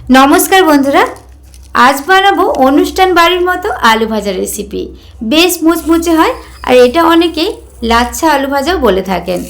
नमस्कार बंधुरा आज बानाबो अनुष्ठान बाड़ीर मतो आलू भाजा रेसिपि बेश मुचमुचे हय और एटा अनेके लाच्छा आलू भाजाओ बोले थाकेन।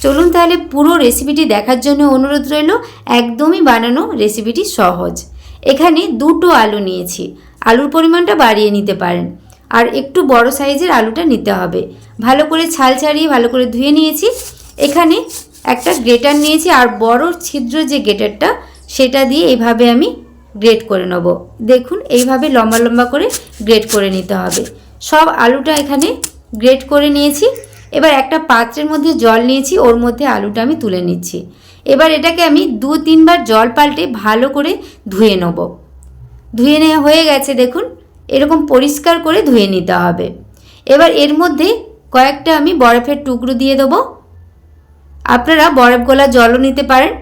चलुन ताहले पुरो रेसिपिटी देखार जोन्नो अनुरोध रइल। एकदमई बानानो रेसिपिटी सहज। एखाने दुटो आलू नियेछि, आलुर परिमाणटा बाड़िये निते पारेन और एकटू बड़ो साइजेर आलूटा निते हबे। भालो करे छाल छाड़िये भालो करे धुए नियेछि। एखाने एकटा ग्रेटार नियेछि और बड़ो छिद्र जे ग्रेटारटा सेटा दिए एइभाবে आमी ग्रेट करे नेब। देखुन एइभाবে लम्बा लम्बा करे ग्रेट करे निते हबे। सब आलूटा एखाने ग्रेट करे नियेछि। एबार एकटा पात्रेर मধ্যে जल नियेछि, ओर मধ্যে आलूटा आमी तुले निচ্ছি। एबार एटाके आमी 2-3 বার जल पाल्टे भालो करे धुए नेब। धुए नेওয়া হয়ে গেছে, দেখুন এরকম পরিষ্কার করে ধুয়ে নিতে হবে। এবার এর মধ্যে কয়েকটা আমি বরফের টুকরো দিয়ে দেব। আপনারা বরফ গলা জলও নিতে পারেন।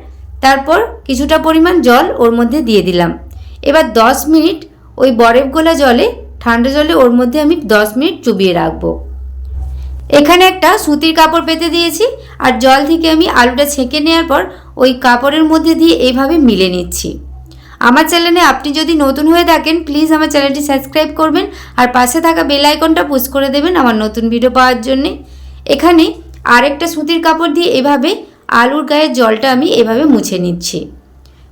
তারপর কিছুটা পরিমাণ জল ওর মধ্যে দিয়ে দিলাম। এবার 10 মিনিট ওই বরফ গলা জলে, ঠান্ডা জলে ওর মধ্যে আমি 10 মিনিট চুবিয়ে রাখবো। এখানে একটা সুতির কাপড় পেতে দিয়েছি আর জল থেকে আমি আলুটা ছেঁকে নেওয়ার পর ওই কাপড়ের মধ্যে দিয়ে এইভাবে মিলে নিচ্ছি। আমার চ্যানেলে আপনি যদি নতুন হয়ে থাকেন প্লিজ আমার চ্যানেলটি সাবস্ক্রাইব করবেন আর পাশে থাকা বেল আইকনটা পুশ করে দেবেন আমার নতুন ভিডিও পাওয়ার জন্য। এখানে আরেকটা সুতির কাপড় দিয়ে এভাবে आलूर गाये जलटा आमी एभावे मुछे निচ্ছি।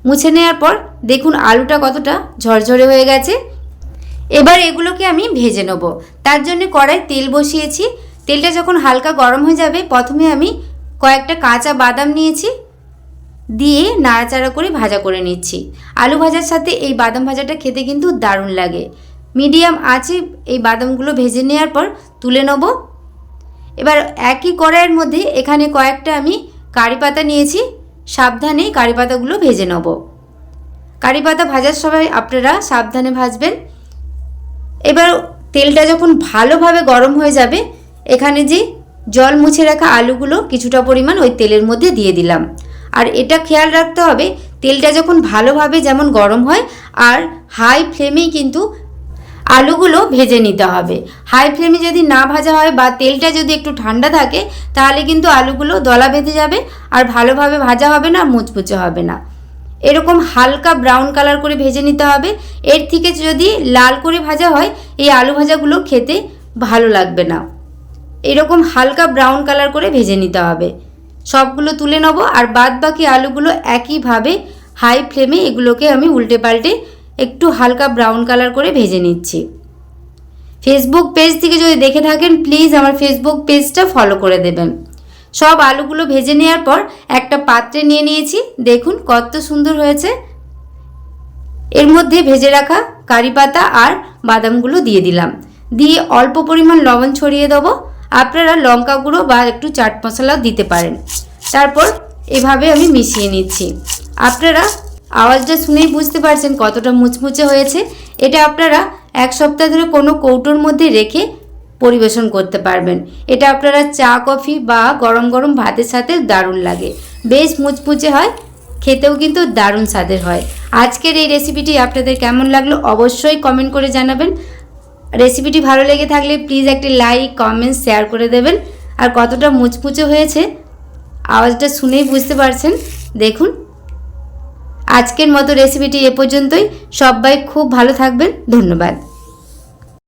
मुछे नेওয়ার पर देखुन आलूटा कतटा झरझरे हये गेছে। एबार एगुलोके आमी भेजे नेब। तार जन्य कड़ाई तेल बसिয়েছি। तेलटा যখন হালকা गरम হয়ে যাবে प्रथमे आमी কয়েকটা কাঁচা বাদাম নিয়েছি, দিয়ে নাড়াচাড়া করে ভাজা করে নিচ্ছি। আলু ভাজার সাথে এই বাদাম ভাজাটা খেতে কিন্তু দারুণ লাগে। মিডিয়াম আঁচে এই বাদামগুলো ভেজে নেওয়ার পর তুলে নেব। এবার একই কড়াইয়ের মধ্যে এখানে কয়েকটা আমি কারি পাতা নিয়েছি, সাবধানে কারি পাতাগুলো ভেজে নেব। কারি পাতা ভাজার সময় আপনারা সাবধানে ভাজবেন। এবার তেলটা যখন ভালোভাবে গরম হয়ে যাবে এখানে যে জল মুছে রাখা আলুগুলো কিছুটা পরিমাণ ওই তেলের মধ্যে দিয়ে দিলাম। আর এটা খেয়াল রাখতে হবে তেলটা যখন ভালোভাবে যেমন গরম হয় আর হাই ফ্লেমেই কিন্তু আলুগুলো ভেজে নিতে হবে। হাই ফ্লেমে যদি না ভাজা হয় বা তেলটা যদি একটু ঠান্ডা থাকে তাহলে কিন্তু আলুগুলো দলা বেঁধে যাবে আর ভালোভাবে ভাজা হবে না, মুচমুচে হবে না। এরকম হালকা ব্রাউন কালার করে ভেজে নিতে হবে। এর থেকে যদি লাল করে ভাজা হয় এই আলু ভাজাগুলো খেতে ভালো লাগবে না। এরকম হালকা ব্রাউন কালার করে ভেজে নিতে হবে। সবগুলো তুলে নেব আর বাদ বাকি আলুগুলো একইভাবে হাই ফ্লেমে এগুলোকে আমি উল্টে পাল্টে একটু হালকা ব্রাউন কালার করে ভেজে নিচ্ছি। ফেসবুক পেজ থেকে যদি দেখে থাকেন প্লিজ আমার ফেসবুক পেজটা ফলো করে দেবেন। সব আলুগুলো ভেজে নেওয়ার পর একটা পাত্রে নিয়ে নিয়েছি। দেখুন কত সুন্দর হয়েছে। এর মধ্যে ভেজে রাখা কারি পাতা আর বাদামগুলো দিয়ে দিলাম। দিয়ে অল্প পরিমাণ লবণ ছড়িয়ে দেবো। আপনারা লঙ্কা গুঁড়ো বা একটু চাট মশলাও দিতে পারেন। তারপর এভাবে আমি মিশিয়ে নিচ্ছি। আপনারা আওয়াজটা শুনেই বুঝতে পারছেন কতটা মুচমুচে হয়েছে। এটা আপনারা এক সপ্তাহ ধরে কোনো কৌটোর মধ্যে রেখে পরিবেশন করতে পারবেন। এটা আপনারা চা কফি বা গরম গরম ভাতের সাথে দারুণ লাগে। বেশ মুচমুচে হয়, খেতেও কিন্তু দারুণ স্বাদের হয়। আজকের এই রেসিপিটি আপনাদের কেমন লাগলো অবশ্যই কমেন্ট করে জানাবেন। রেসিপিটি ভালো লেগে থাকলে প্লিজ একটি লাইক কমেন্ট শেয়ার করে দেবেন। আর কতটা মুচমুচে হয়েছে আওয়াজটা শুনেই বুঝতে পারছেন। দেখুন আজকের মতো রেসিপিটি এ পর্যন্তই। সবাই খুব ভালো থাকবেন। ধন্যবাদ।